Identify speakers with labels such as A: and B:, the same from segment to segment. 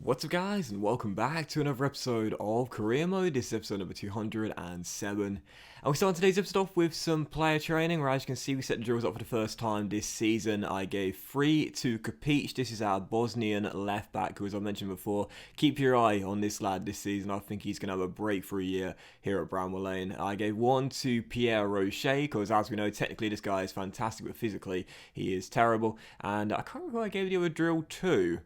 A: What's up guys, and welcome back to another episode of Career Mode. This is episode number 207. And we're starting today's episode off with some player training, where as you can see we set the drills up for the first time this season. I gave 3 to Kapic. This is our Bosnian left back, who, as I mentioned before, keep your eye on this lad this season. I think he's going to have a breakthrough year here at Bramwell Lane. I gave 1 to Pierre Rocher, because as we know, technically this guy is fantastic, but physically he is terrible. And I can't remember who I gave the other drill to.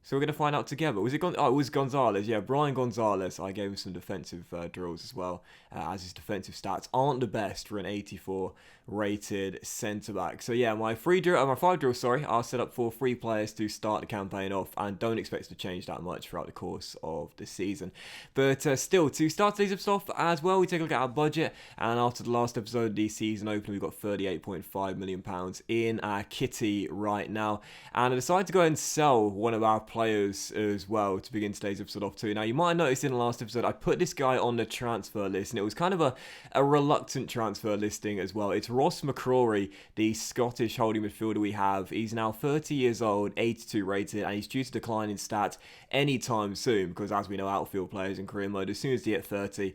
A: So we're going to find out together. Was it it was Gonzalez. Yeah, Brian Gonzalez. I gave him some defensive drills as well, as his defensive stats aren't the best for an 84 rated centre-back. So yeah, my 5 drills, are set up for 3 players to start the campaign off, and don't expect to change that much throughout the course of the season. But still, to start today's episode off as well, we take a look at our budget, and after the last episode of the season opener, we've got £38.5 million in our kitty right now, and I decided to go ahead and sell one of our players as well to begin today's episode off too. Now, you might have noticed in the last episode, I put this guy on the transfer list, and it was kind of a reluctant transfer listing as well. It's Ross McCrory, the Scottish holding midfielder we have. He's now 30 years old, 82 rated, and he's due to decline in stats anytime soon, because as we know, outfield players in career mode, as soon as they hit 30,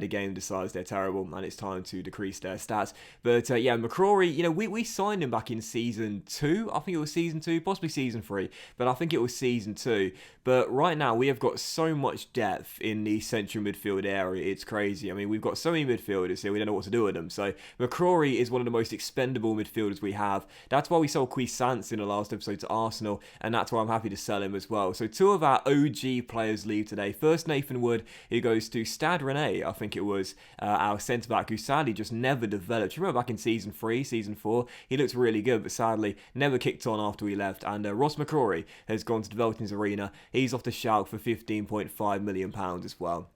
A: the game decides they're terrible, and it's time to decrease their stats. But yeah, McCrory, you know, we signed him back in season 2. I think it was season 2, possibly season 3, but I think it was season 2. But right now, we have got so much depth in the central midfield area, it's crazy. I mean, we've got so many midfielders here, we don't know what to do with them. So McCrory is one of the most expendable midfielders we have. That's why we sold Cuisance in the last episode to Arsenal, and that's why I'm happy to sell him as well. So 2 of our OG players leave today. First, Nathan Wood, who goes to Stade Rennais, I think it was, our centre-back, who sadly just never developed. You remember back in season 3, season 4, he looked really good, but sadly never kicked on after we left. And Ross McCrory has gone to Developers Arena. He's off the Schalke for £15.5 million as well.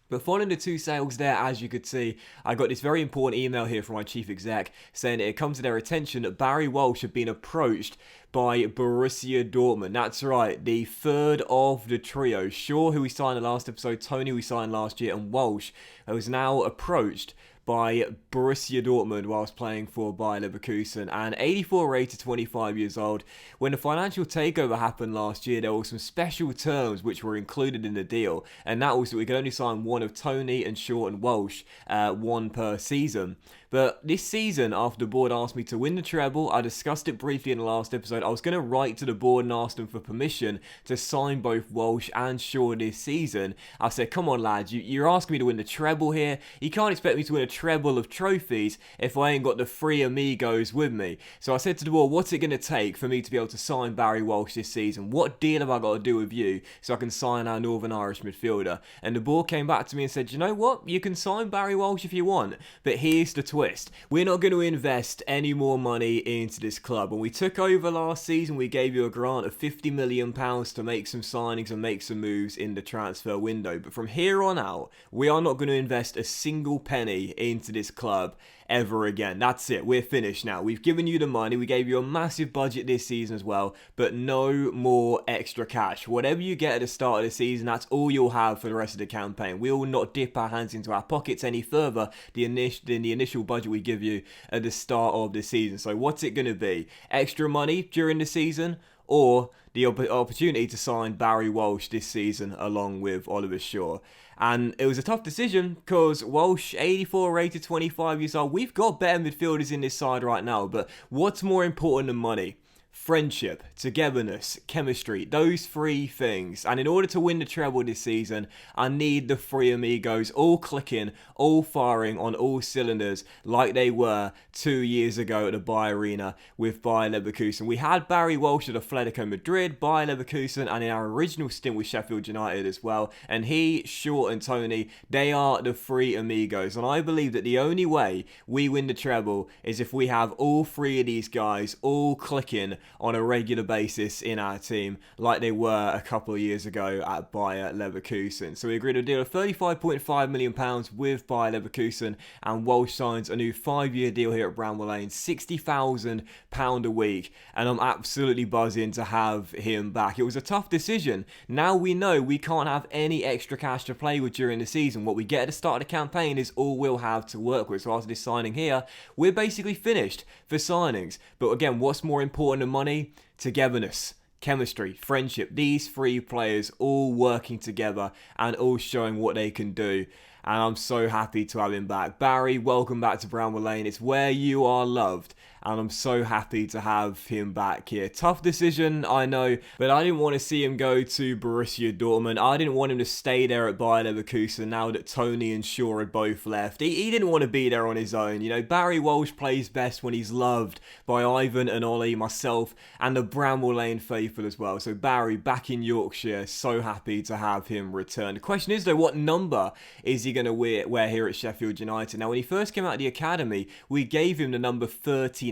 A: But following the 2 sales there, as you could see, I got this very important email here from my chief exec saying that it comes to their attention that Barry Walsh had been approached by Borussia Dortmund. That's right, the third of the trio. Shaw, who we signed in the last episode, Tony, we signed last year, and Walsh, who is now approached by Borussia Dortmund whilst playing for Bayer Leverkusen, and 84 rated, 25 years old. When the financial takeover happened last year, there were some special terms which were included in the deal, and that was that we could only sign one of Tony and Shaw and Walsh, 1 per season. But this season, after the board asked me to win the treble, I discussed it briefly in the last episode, I was going to write to the board and ask them for permission to sign both Walsh and Shaw this season. I said, come on lads, you're asking me to win the treble here. You can't expect me to win a treble of trophies if I ain't got the 3 amigos with me. So I said to the board, what's it going to take for me to be able to sign Barry Walsh this season? What deal have I got to do with you so I can sign our Northern Irish midfielder? And the board came back to me and said, you know what? You can sign Barry Walsh if you want, but here's the twist. We're not going to invest any more money into this club. When we took over last season, we gave you a grant of £50 million to make some signings and make some moves in the transfer window. But from here on out, we are not going to invest a single penny into this club ever again. That's it. We're finished now. We've given you the money. We gave you a massive budget this season as well, but no more extra cash. Whatever you get at the start of the season, that's all you'll have for the rest of the campaign. We will not dip our hands into our pockets any further than the initial budget we give you at the start of the season. So what's it going to be? Extra money during the season, or the opportunity to sign Barry Walsh this season along with Oliver Shaw? And it was a tough decision because Walsh, 84 rated, 25 years old. We've got better midfielders in this side right now, but what's more important than money? Friendship, togetherness, chemistry, those 3 things. And in order to win the treble this season, I need the 3 amigos all clicking, all firing on all cylinders like they were 2 years ago at the Bayer Arena with Bayer Leverkusen. We had Barry Walsh at Atletico Madrid, Bayer Leverkusen, and in our original stint with Sheffield United as well. And he, Shaw and Tony, they are the 3 amigos. And I believe that the only way we win the treble is if we have all 3 of these guys all clicking on a regular basis in our team like they were a couple of years ago at Bayer Leverkusen. So we agreed a deal of £35.5 million with Bayer Leverkusen, and Walsh signs a new 5-year deal here at Bramwell Lane, £60,000 a week, and I'm absolutely buzzing to have him back. It was a tough decision. Now we know we can't have any extra cash to play with during the season. What we get at the start of the campaign is all we'll have to work with. So after this signing here, we're basically finished for signings. But again, what's more important than money? Togetherness, chemistry, friendship, these three players all working together and all showing what they can do. And I'm so happy to have him back. Barry, welcome back to Bramwell Lane. It's where you are loved. And I'm so happy to have him back here. Tough decision, I know, but I didn't want to see him go to Borussia Dortmund. I didn't want him to stay there at Bayer Leverkusen now that Tony and Shaw had both left. He didn't want to be there on his own. You know, Barry Walsh plays best when he's loved by Ivan and Ollie, myself, and the Bramwell Lane faithful as well. So Barry, back in Yorkshire, so happy to have him return. The question is, though, what number is he going to wear here at Sheffield United? Now, when he first came out of the academy, we gave him the number 39.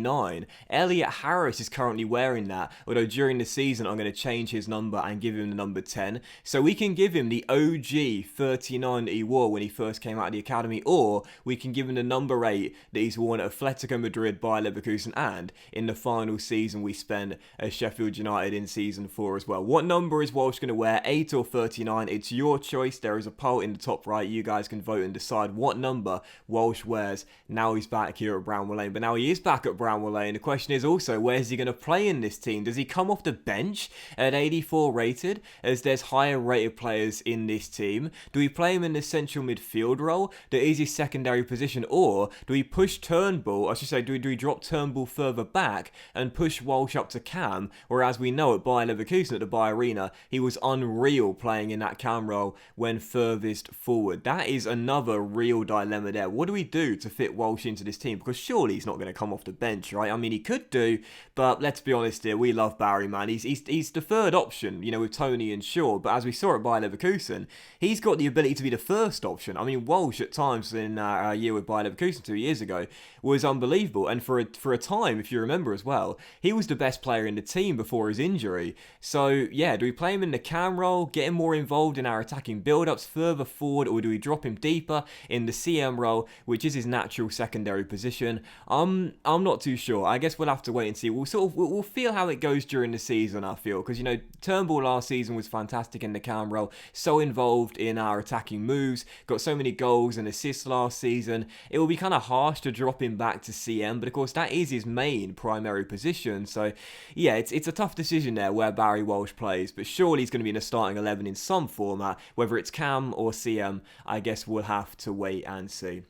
A: Elliot Harris is currently wearing that, although during the season I'm going to change his number and give him the number 10. So we can give him the OG 39 that he wore when he first came out of the academy, or we can give him the number 8 that he's worn at Atletico Madrid, Bayer Leverkusen, and in the final season we spent at Sheffield United in season 4 as well. What number is Walsh going to wear, 8 or 39? It's your choice. There is a poll in the top right. You guys can vote and decide what number Walsh wears. Now he's back here at Bramwell Lane, but now he is back at Bramwell Lane. The question is also, where's he going to play in this team? Does he come off the bench at 84 rated, as there's higher rated players in this team? Do we play him in the central midfield role that is his secondary position, or do we push Turnbull, I should say, do we drop Turnbull further back and push Walsh up to cam, whereas we know at Bayer Leverkusen at the Bayer Arena, he was unreal playing in that cam role when furthest forward. That is another real dilemma there. What do we do to fit Walsh into this team? Because surely he's not going to come off the bench, right? I mean, he could do, but let's be honest here, we love Barry, man. He's the third option, you know, with Tony and Shaw, but as we saw at Bayer Leverkusen, he's got the ability to be the first option. I mean, Walsh at times in our year with Bayer Leverkusen 2 years ago was unbelievable, and for a time, if you remember as well, he was the best player in the team before his injury. So yeah, do we play him in the cam role, get him more involved in our attacking build-ups further forward, or do we drop him deeper in the CM role, which is his natural secondary position? I'm not too sure. I guess we'll have to wait and see. We'll feel how it goes during the season, I feel, because, you know, Turnbull last season was fantastic in the cam role, so involved in our attacking moves, got so many goals and assists last season. It will be kind of harsh to drop him back to CM, but of course that is his main primary position. So yeah, it's a tough decision there where Barry Walsh plays, but surely he's going to be in a starting 11 in some format, whether it's cam or CM. I guess we'll have to wait and see.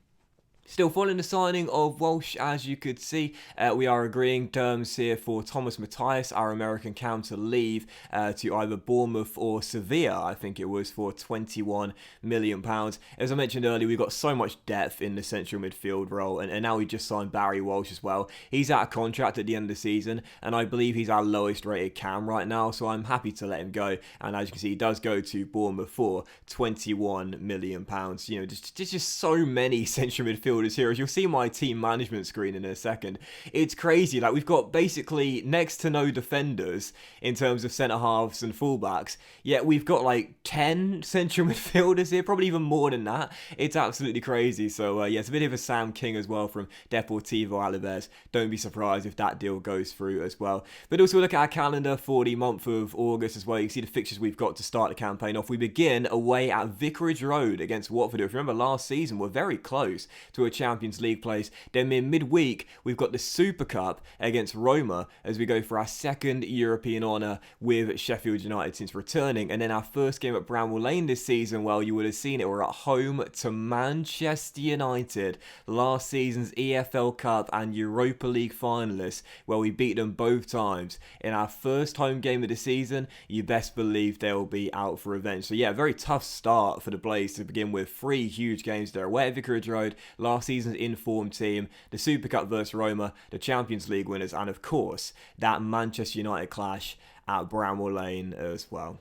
A: Still, following the signing of Walsh, as you could see, we are agreeing terms here for Thomas Matthias, our American cam, to leave to either Bournemouth or Sevilla, I think it was, for £21 million. As I mentioned earlier, we've got so much depth in the central midfield role, and now we just signed Barry Walsh as well. He's out of contract at the end of the season, and I believe he's our lowest rated cam right now, so I'm happy to let him go. And as you can see, he does go to Bournemouth for £21 million. You know, just so many central midfielders here. As you'll see my team management screen in a second, it's crazy. Like, we've got basically next to no defenders in terms of centre halves and fullbacks, yet we've got like 10 central midfielders here, probably even more than that. It's absolutely crazy. So yeah, it's a bit of a Sam King as well from Deportivo Alaves. Don't be surprised if that deal goes through as well. But also look at our calendar for the month of August as well. You can see the fixtures we've got to start the campaign off. We begin away at Vicarage Road against Watford. If you remember last season, we're very close to a Champions League place. Then in midweek, we've got the Super Cup against Roma as we go for our second European honour with Sheffield United since returning. And then our first game at Bramwell Lane this season, well, you would have seen it, we're at home to Manchester United, last season's EFL Cup and Europa League finalists, where we beat them both times. In our first home game of the season, you best believe they'll be out for revenge. So yeah, very tough start for the Blaze to begin with. 3 huge games there. Away at Vicarage Road, last season's in-form team, the Super Cup versus Roma, the Champions League winners, and of course, that Manchester United clash at Bramwell Lane as well.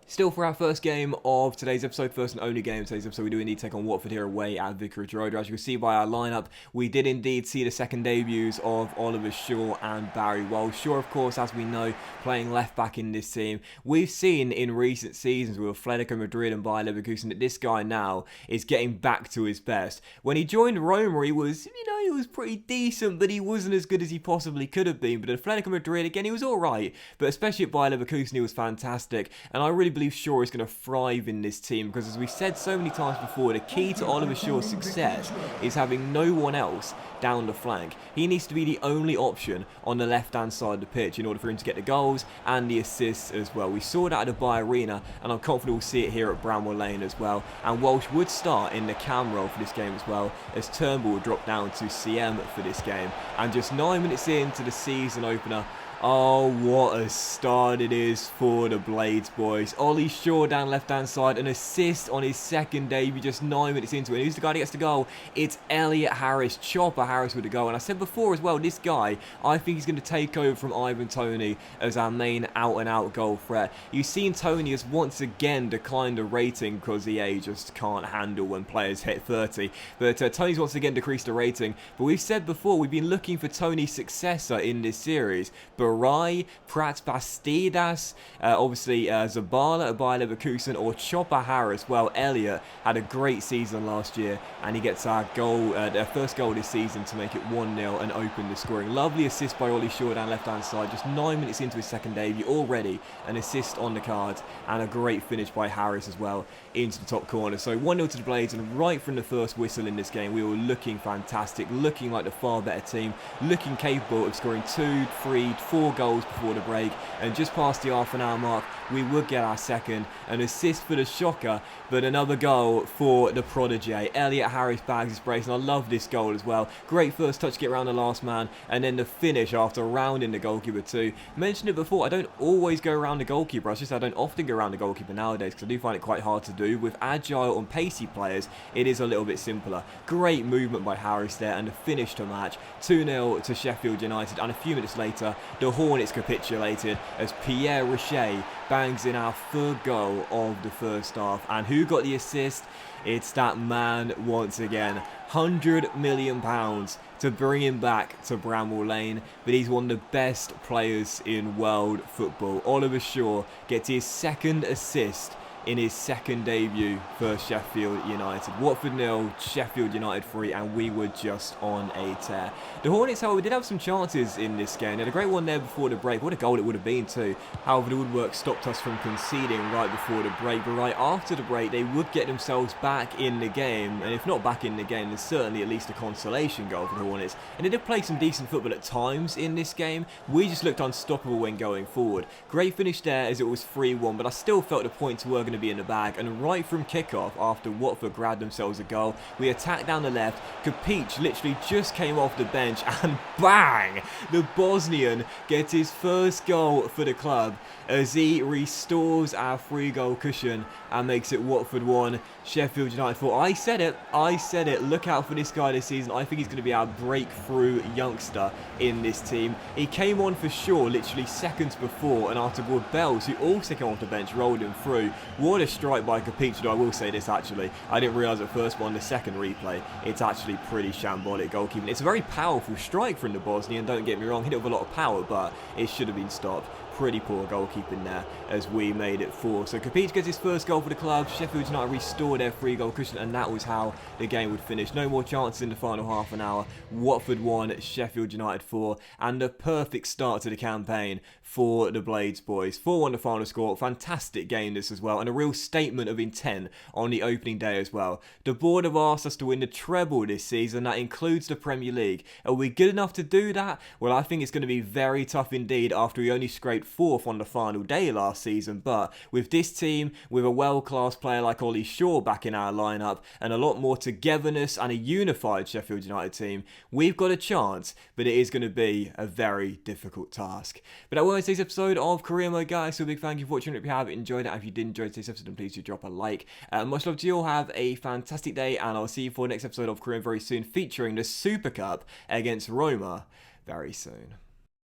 A: Still, for our first game of today's episode, first and only game of today's episode, we do indeed take on Watford here away at Vicarage Road. As you can see by our lineup, we did indeed see the second debuts of Oliver Shaw and Barry Walsh. Shaw, of course, as we know, playing left back in this team. We've seen in recent seasons with Atletico Madrid and Bayer Leverkusen that this guy now is getting back to his best. When he joined Roma, he was, he was pretty decent, but he wasn't as good as he possibly could have been. But at Atletico Madrid, again, he was alright, but especially at Bayer Leverkusen, he was fantastic. And I really believe Shaw is going to thrive in this team because, as we said so many times before, the key to Oliver Shaw's success is having no one else down the flank. He needs to be the only option on the left-hand side of the pitch in order for him to get the goals and the assists as well. We saw that at the Bay Arena, and I'm confident we'll see it here at Bramwell Lane as well. And Walsh would start in the cam role for this game as well, as Turnbull would drop down to CM for this game. And just 9 minutes into the season opener, oh, what a start it is for the Blades boys. Ollie Shaw down left-hand side, an assist on his second debut just 9 minutes into it. And who's the guy that gets the goal? It's Elliot Harris, Chopper Harris with the goal. And I said before as well, this guy, I think he's going to take over from Ivan Toney as our main out-and-out goal threat. You've seen Toney has once again declined the rating because EA just can't handle when players hit 30. But Toney's once again decreased the rating. But we've said before, we've been looking for Toney's successor in this series. Barai, Prat Bastidas, obviously Zabala at Bayer Leverkusen, or Chopper Harris. Well, Elliot had a great season last year, and he gets our goal, their first goal this season to make it 1-0 and open the scoring. Lovely assist by Ollie Shaw down left-hand side, just 9 minutes into his second debut, already an assist on the cards, and a great finish by Harris as well into the top corner. So 1-0 to the Blades, and right from the first whistle in this game, we were looking fantastic, looking like the far better team, looking capable of scoring 2, 3, 4 goals before the break, and just past the half-an-hour mark, we would get our second, an assist for the shocker, but another goal for the prodigy. Elliot Harris bags his brace, and I love this goal as well. Great first touch to get around the last man, and then the finish after rounding the goalkeeper too. Mentioned it before, I don't always go around the goalkeeper, I don't often go around the goalkeeper nowadays because I do find it quite hard to do. With agile and pacey players, it is a little bit simpler. Great movement by Harris there, and the finish to match. 2-0 to Sheffield United, and a few minutes later, the Hornets capitulated as Pierre Richet bangs in our third goal of the first half. And who got the assist? It's that man once again. £100 million to bring him back to Bramwell Lane, but he's one of the best players in world football. Oliver Shaw gets his second assist in his second debut for Sheffield United. Watford 0, Sheffield United 3, and we were just on a tear. The Hornets, however, did have some chances in this game. They had a great one there before the break. What a goal it would have been too. However, the woodwork stopped us from conceding right before the break. But right after the break, they would get themselves back in the game. And if not back in the game, then certainly at least a consolation goal for the Hornets. And they did play some decent football at times in this game. We just looked unstoppable when going forward. Great finish there as it was 3-1, but I still felt the points were going to be in the bag. And right from kickoff, after Watford grabbed themselves a goal, we attacked down the left. Kapic literally just came off the bench, and bang! The Bosnian gets his first goal for the club as he restores our 3-goal cushion and makes it Watford 1, Sheffield United 4. I said it, look out for this guy this season. I think he's going to be our breakthrough youngster in this team. He came on for sure literally seconds before, and afterward Bells, who also came off the bench, rolled him through. What a strike by Kapic, though I will say this actually. I didn't realise at first, but on the second replay, it's actually pretty shambolic goalkeeping. It's a very powerful strike from the Bosnian, don't get me wrong, hit it with a lot of power, but it should have been stopped. Pretty poor goalkeeping there as we made it 4. So Kapic gets his first goal for the club. Sheffield United restored their 3-goal cushion, and that was how the game would finish. No more chances in the final half an hour. Watford 1, Sheffield United 4, and a perfect start to the campaign for the Blades boys. 4-1 the final score. Fantastic game this as well, and a real statement of intent on the opening day as well. The board have asked us to win the treble this season. That includes the Premier League. Are we good enough to do that? Well, I think it's going to be very tough indeed after we only scraped 4th on the final day last season, but with this team, with a world-class player like Ollie Shaw back in our lineup, and a lot more togetherness and a unified Sheffield United team, we've got a chance, but it is going to be a very difficult task. But that was today's episode of Career Mode, guys, so a big thank you for watching. If you have enjoyed it, if you did enjoy today's episode, then please do drop a like. Much love to you all, have a fantastic day, and I'll see you for the next episode of Career very soon, featuring the Super Cup against Roma very soon.